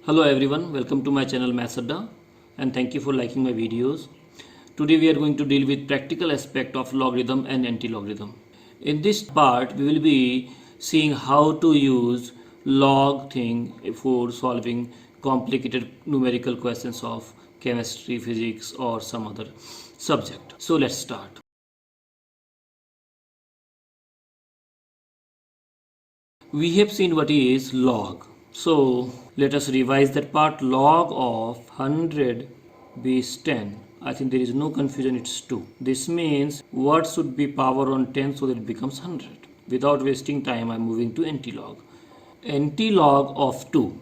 Hello everyone, welcome to my channel Maths Adda and thank you for liking my videos. Today we are going to deal with practical aspect of logarithm and anti-logarithm. In this part we will be seeing how to use log thing for solving complicated numerical questions of chemistry, physics or some other subject. So let's start. We have seen what is log. So let us revise that part. Log of 100 base 10. I think there is no confusion, it's 2. This means what should be power on 10 so that it becomes 100. Without wasting time, I am moving to anti-log. Anti-log of 2,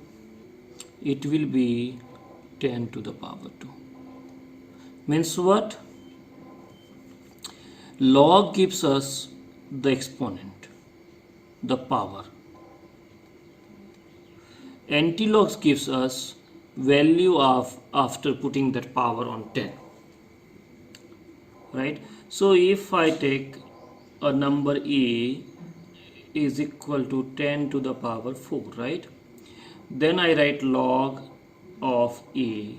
it will be 10 to the power 2. Means what? Log gives us the exponent, the power. Anti-log gives us value of after putting that power on 10, right? So if I take a number a is equal to 10 to the power 4, right? Then I write log of a.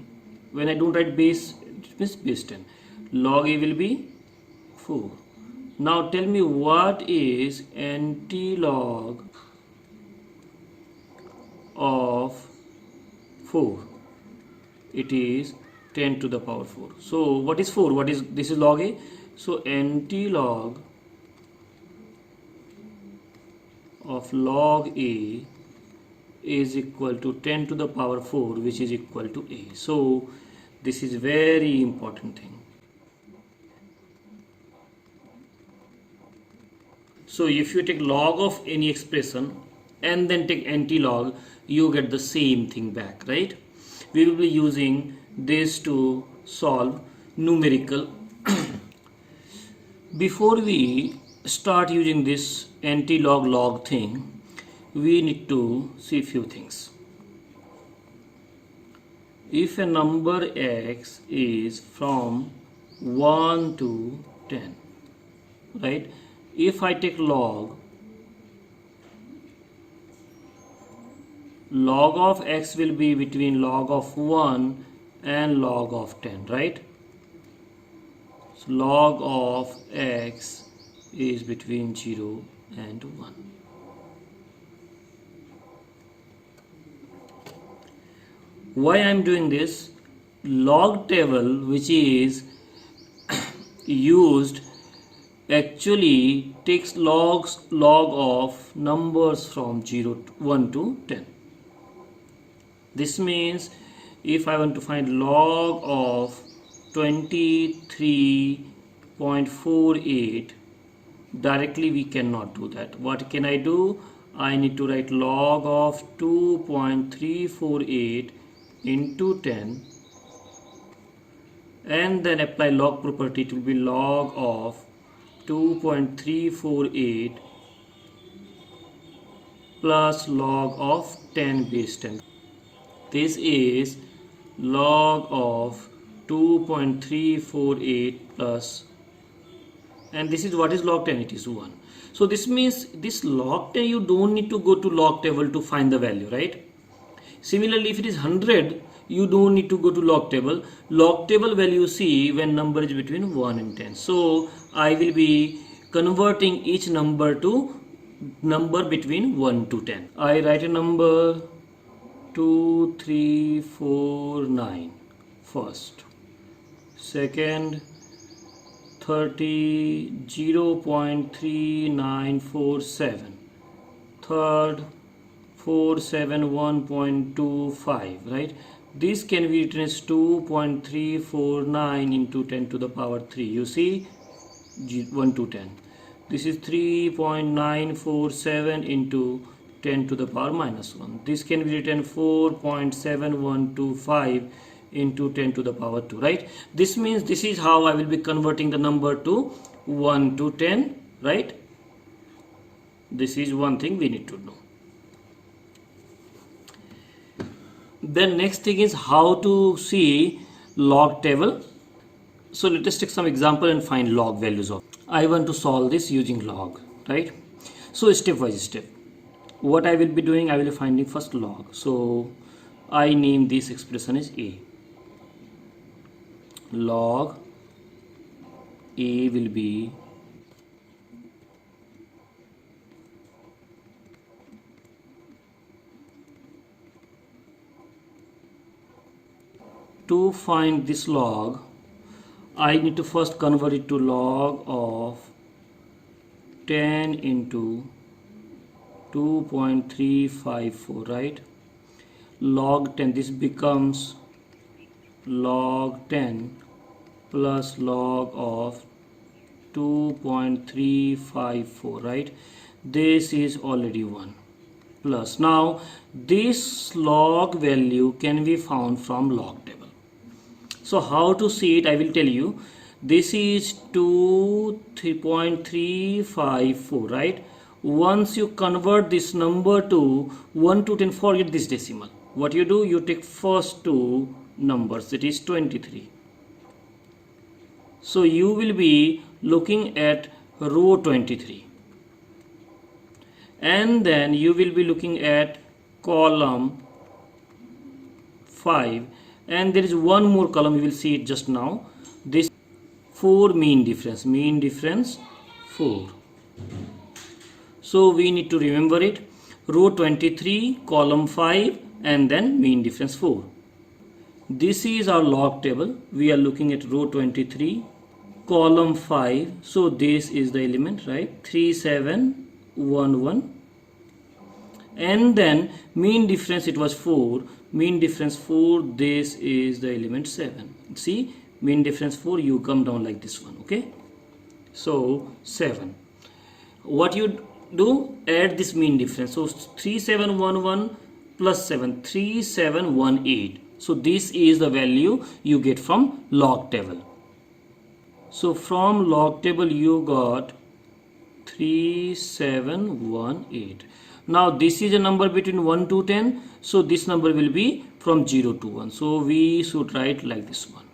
When I don't write base, it means base 10. Log a will be 4. Now tell me what is anti-log of 4? It is 10 to the power 4. So what is 4? What is this? Is log a. So anti-log of log a is equal to 10 to the power 4, which is equal to a. So this is very important thing. So if you take log of any expression and then take anti-log, you get the same thing back, right? We will be using this to solve numerical. Before we start using this anti-log log thing, we need to see few things. If a number x is from 1 to 10, right? If I take log of x will be between log of 1 and log of 10, right? So log of x is between 0 and 1. Why I am doing this? Log table which is used actually takes log of numbers from 1 to 10. This means if I want to find log of 23.48, directly we cannot do that. What can I do? I need to write log of 2.348 into 10 and then apply log property. It will be log of 2.348 plus log of 10 base 10. This is log of 2.348 plus, and this is what is log 10, it is 1. So this means this log 10 you don't need to go to log table to find the value, right? Similarly, if it is 100, you don't need to go to log table. Log table value see when number is between 1 and 10. So I will be converting each number to number between 1 to 10. I write a number 2349 first, second 0.3947, third 471.25, right? This can be written as 2.349 into 10 to the power 3. You see 1 to 10. This is 3.947 into 10 to the power minus 1. This can be written 4.7125 into 10 to the power 2, right? This means this is how I will be converting the number to 1 to 10, right? This is one thing we need to know. Then next thing is how to see log table. So let us take some example and find log values of. I want to solve this using log, right? So step by step. What I will be doing, I will be finding first log. So I name this expression as A. Log A will be to find this log, I need to first convert it to log of 10 into 2.354, right? Log 10, this becomes log 10 plus log of 2.354, right? This is already 1 plus. Now this log value can be found from log table. So how to see it, I will tell you. This is 3.354, right? Once you convert this number to 1 to 10, forget this decimal. What you do, you take first two numbers, it is 23. So you will be looking at row 23. And then you will be looking at column 5. And there is one more column, you will see it just now. This 4 mean difference 4. So we need to remember it. Row 23, column 5, and then mean difference 4. This is our log table. We are looking at row 23, column 5. So this is the element, right? 3711. And then mean difference, it was 4. Mean difference 4, this is the element 7. See, mean difference 4, you come down like this one, okay? So 7. What you do, add this mean difference. So 3711 plus 7, 3718. So this is the value you get from log table. So from log table you got 3718. Now this is a number between 1 to 10. So this number will be from 0 to 1. So we should write like this one.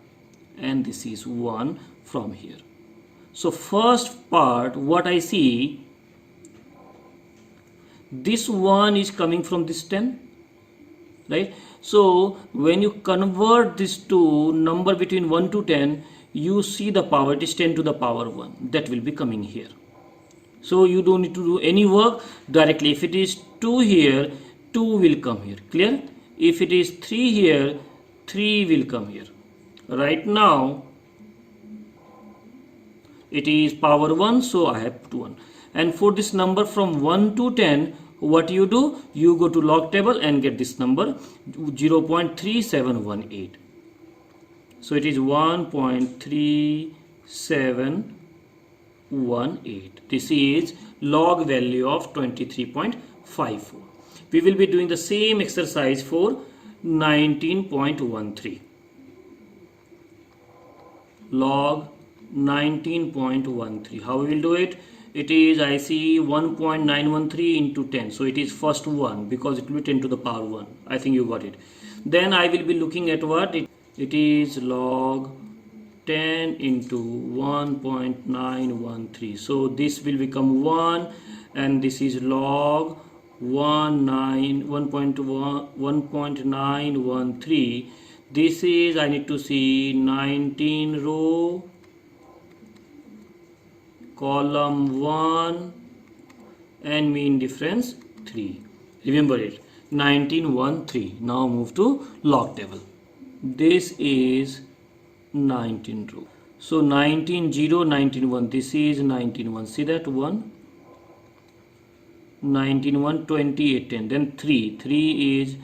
And this is 1 from here. So first part, what I see, this 1 is coming from this 10, right? So when you convert this to number between 1 to 10, you see the power, it is 10 to the power 1. That will be coming here. So you don't need to do any work directly. If it is 2 here, 2 will come here. Clear? If it is 3 here, 3 will come here. Right now, it is power 1, so I have put 1. And for this number from 1 to 10, what you do? You go to log table and get this number 0.3718. So it is 1.3718. This is log value of 23.54. We will be doing the same exercise for 19.13. Log 19.13. How we will do it? It is, I see 1.913 into 10. So it is first 1 because it will be 10 to the power 1. I think you got it. Then I will be looking at what? It is log 10 into 1.913. So this will become 1 and this is log 1.913. This is, I need to see 19 row, column 1 and mean difference 3. Remember it, 1913. Now move to log table. This is 19 row. So 19 0, 19 1. This is 19 1. See that 1? 19 1, 28 10. Then 3. 3 is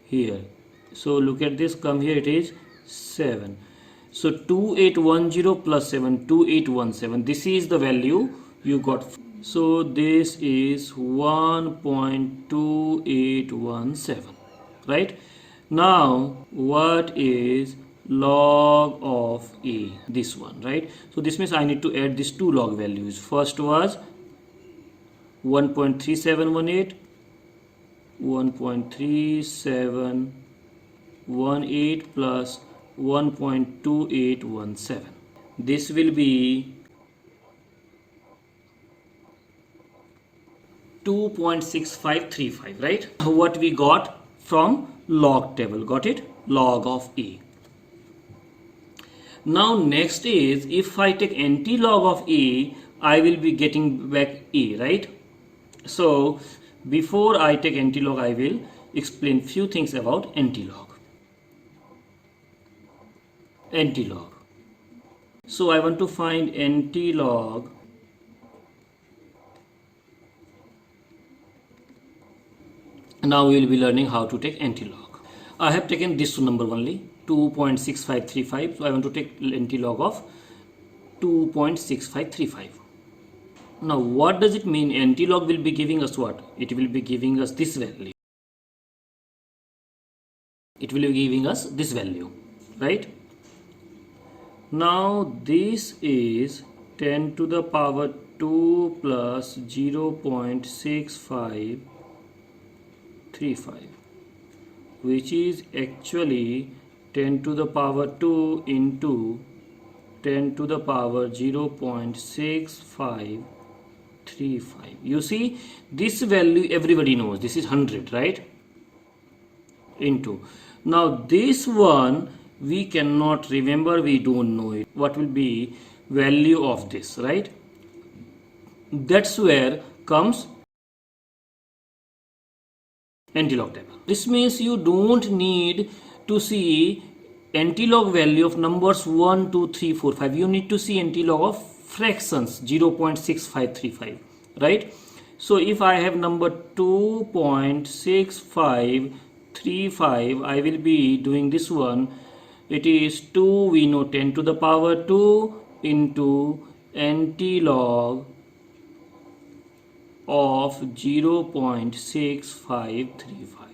here. So look at this. Come here. It is 7. So 2810 plus 7, 2817. This is the value you got. So this is 1.2817. Right? Now what is log of A? This one, right? So this means I need to add these two log values. First was 1.3718, 1.3718 plus 1.2817. This will be 2.6535, right? What we got from log table. Got it? Log of A. Now next is, if I take anti-log of A, I will be getting back A, right? So before I take anti-log, I will explain few things about anti-log. Anti-log. So I want to find anti-log Now we will be learning how to take anti-log. I have taken this number only, 2.6535. So I want to take anti-log of 2.6535. Now what does it mean? Anti-log will be giving us what? It will be giving us this value. It will be giving us this value, right? Now this is 10 to the power 2 plus 0.6535, which is actually 10 to the power 2 into 10 to the power 0.6535. You see, this value everybody knows. This is 100, right? Into. Now this one we cannot remember, we don't know it. What will be value of this, right? That's where comes anti-log table. This means you don't need to see anti-log value of numbers 1, 2, 3, 4, 5. You need to see anti-log of fractions 0.6535, right? So if I have number 2.6535, I will be doing this one. It is 2, we know 10 to the power 2 into anti-log of 0.6535.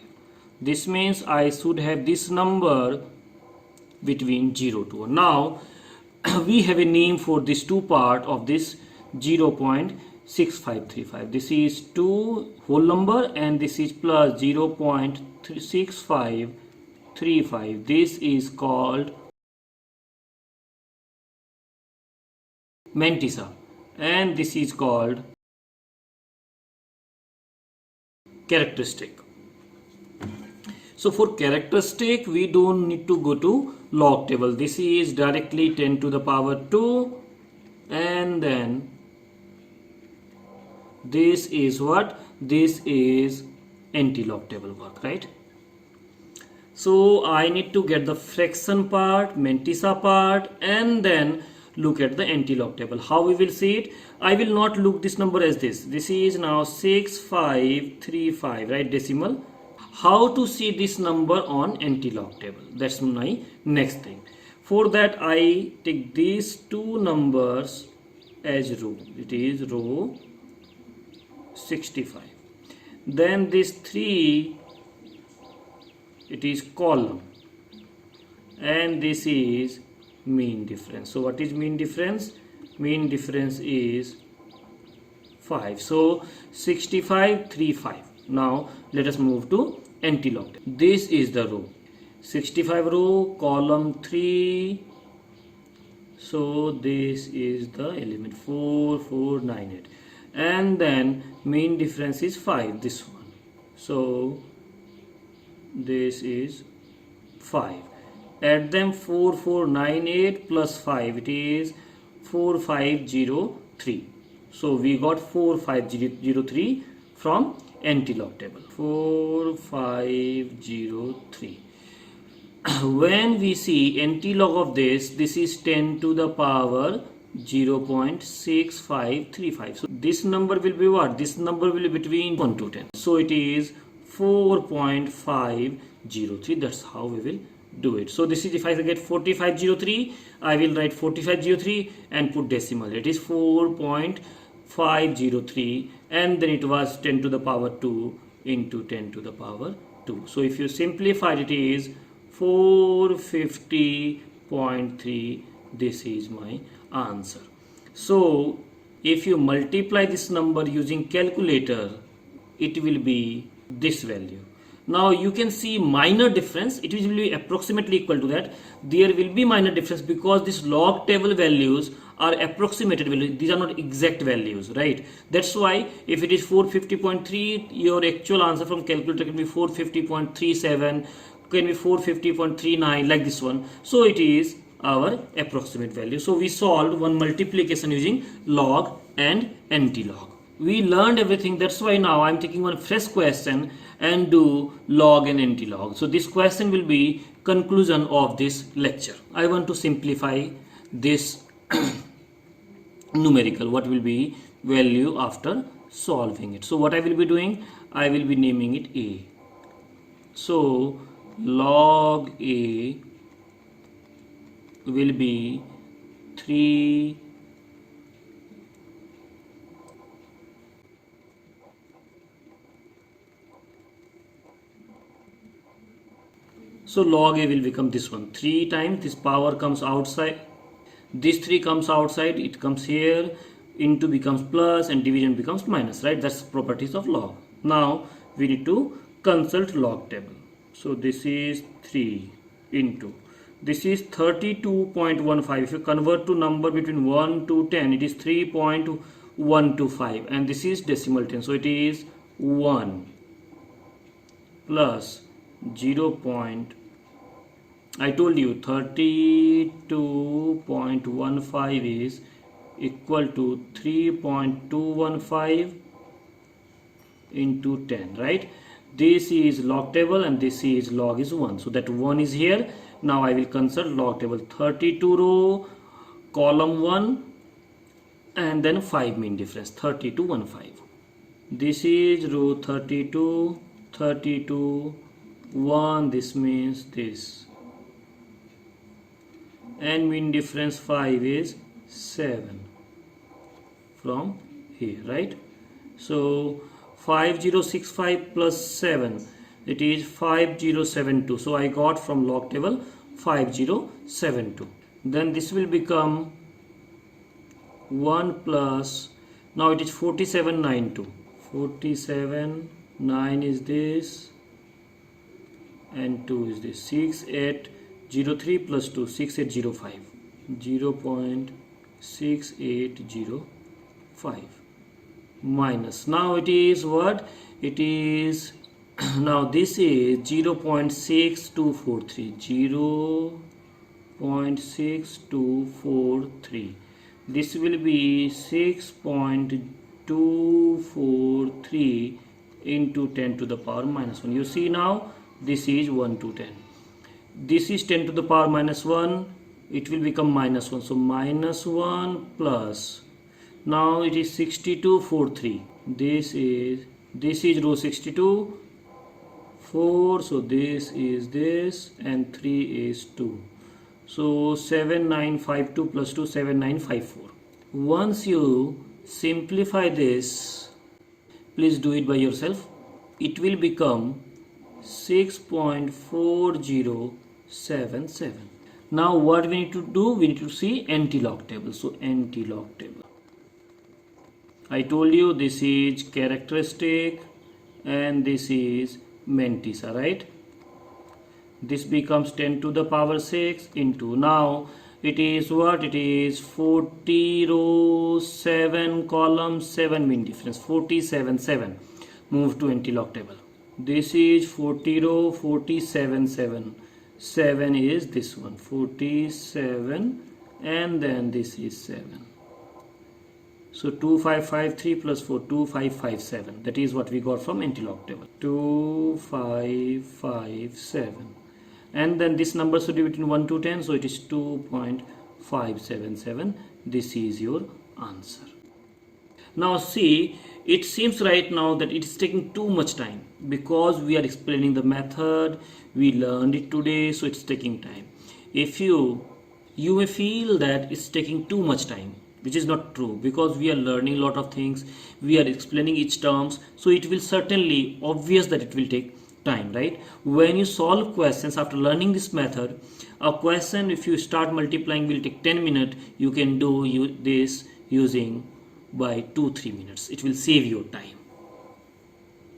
This means I should have this number between 0 to 1. Now we have a name for this two part of this 0.6535. This is 2 whole number and this is plus 0.6535. This is called mantissa and this is called characteristic. So for characteristic we don't need to go to log table. This is directly 10 to the power 2 and then this is what? This is anti-log table work, right? So I need to get the fraction part, mantissa part, and then look at the anti-log table. How we will see it? I will not look this number as this. This is now 6535, right? Decimal. How to see this number on anti-log table? That's my next thing. For that I take these two numbers as row. It is row 65. Then this 3, it is column, and this is mean difference. So what is mean difference? Mean difference is 5. So 6535. Now let us move to anti-log. This is the row 65 row, column 3. So this is the element 4498, and then mean difference is 5, this one. So this is 5. Add them 4498 plus 5, it is 4503. So we got 4503 from anti-log table. 4503. When we see anti-log of this is 10 to the power 0.6535. So this number will be what? This number will be between 1 to 10. So it is 4.503. That's how we will do it. So this is, if I get 4503, I will write 4503 and put decimal. It is 4.503, and then it was 10 to the power 2 into 10 to the power 2. So if you simplify it is 450.3. This is my answer. So if you multiply this number using calculator, it will be this value. Now you can see minor difference. It will be approximately equal to that. There will be minor difference because this log table values are approximated values. These are not exact values, right? That's why if it is 450.3, your actual answer from calculator can be 450.37, can be 450.39, like this one. So it is our approximate value. So we solved one multiplication using log and anti-log. We learned everything. That's why now I'm taking one fresh question and do log and anti-log. So this question will be conclusion of this lecture. I want to simplify this numerical. What will be value after solving it? So what I will be doing, I will be naming it A. So log A will be 3 So log A will become this one. 3 times this power comes outside. This 3 comes outside. It comes here. Into becomes plus and division becomes minus. Right? That's properties of log. Now we need to consult log table. So this is 3 into. This is 32.15. If you convert to number between 1 to 10, it is 3.125. And this is decimal 10. So it is 1 plus 0. I told you 32.15 is equal to 3.215 into 10, right? This is log table and this is log is 1. So that 1 is here. Now I will consult log table. 32 row, column 1 and then 5 mean difference, 32.15. This is row 32, 32, 1, this means this, and mean difference 5 is 7 from here, right? So 5065 plus 7, it is 5072. So I got from log table 5072. Then this will become 1 plus, now it is 4792. 47.9 is this and 2 is this. 6803 plus 2, 6805, 0.6805 minus. Now it is what? It is now this is 0.6243, 0.6243. This will be 6.243 into 10 to the power minus 1. You see now this is 1 to 10. This is 10 to the power minus 1. It will become minus 1. So minus 1 plus. Now it is 6243. This is row 62. 4. So this is this and 3 is 2. So 7952 plus 2, 7954. Once you simplify this, please do it by yourself. It will become 6.4077. Now what we need to do? We need to see anti-log table. So anti-log table. I told you this is characteristic and this is Mantissa, right? This becomes 10 to the power 6 into, now it is what? It is 40 row 7 column 7 mean difference, 47.7. Move to anti-log table. This is 40 row 47.7. 7 is this one, 47, and then this is 7. So 2553 plus 4, 2557. That is what we got from anti-log table. 2557. And then this number should be between 1 to 10. So it is 2.577. This is your answer. Now see, it seems right now that it is taking too much time because we are explaining the method. We learned it today, so it's taking time. If you may feel that it's taking too much time, which is not true, because we are learning a lot of things, we are explaining each terms, so it will certainly obvious that it will take time, right? When you solve questions after learning this method, a question if you start multiplying will take 10 minutes, you can do this using by 2-3 minutes. It will save your time,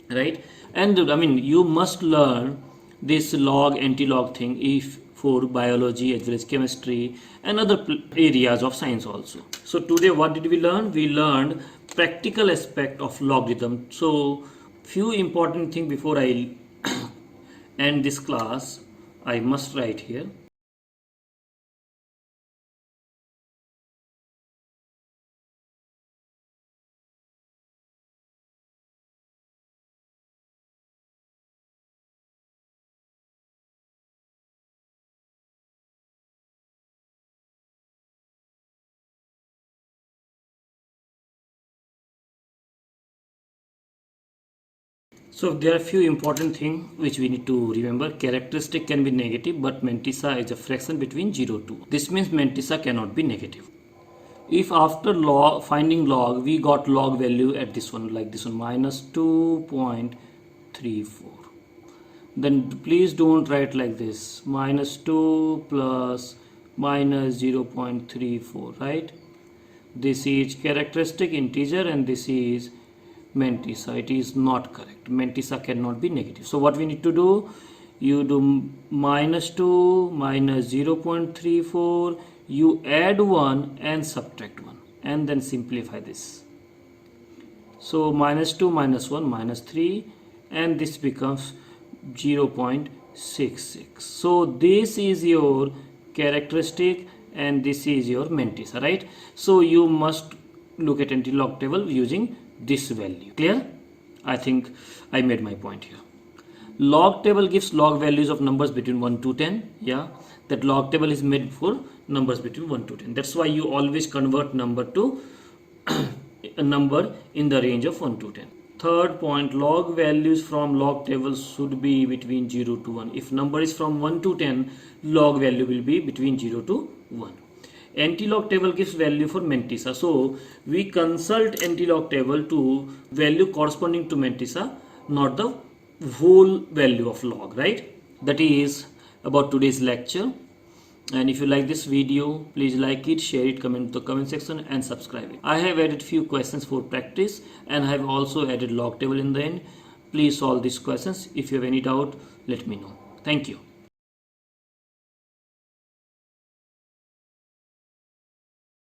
right? And I mean, you must learn this log anti-log thing if for biology as well as chemistry and other areas of science also. So today what did we learn? We learned practical aspect of logarithm. So few important things before I end this class I must write here. So there are few important things which we need to remember. Characteristic can be negative, but mantissa is a fraction between 0 to 1. This means mantissa cannot be negative. If after finding log we got log value at this one, like this one, minus 2.34, then please don't write like this, minus 2 plus minus 0.34, right? This is characteristic integer and this is mantissa. It is not correct. Mantissa cannot be negative. So what we need to do, you do minus 2 minus 0.34, you add 1 and subtract 1 and then simplify this. So minus 2 minus 1 minus 3 and this becomes 0.66. So this is your characteristic and this is your mantissa, right? So you must look at anti-log table using this value. Clear? I think I made my point here. Log table gives log values of numbers between 1 to 10. Yeah, that log table is made for numbers between 1 to 10. That's why you always convert number to a number in the range of 1 to 10. Third point, log values from log table should be between 0 to 1. If number is from 1 to 10, log value will be between 0 to 1. Anti-log table gives value for mantissa. So we consult anti-log table to value corresponding to mantissa, not the whole value of log, right? That is about today's lecture. And if you like this video, please like it, share it, comment in the comment section and subscribe it. I have added few questions for practice and I have also added log table in the end. Please solve these questions. If you have any doubt, let me know. Thank you.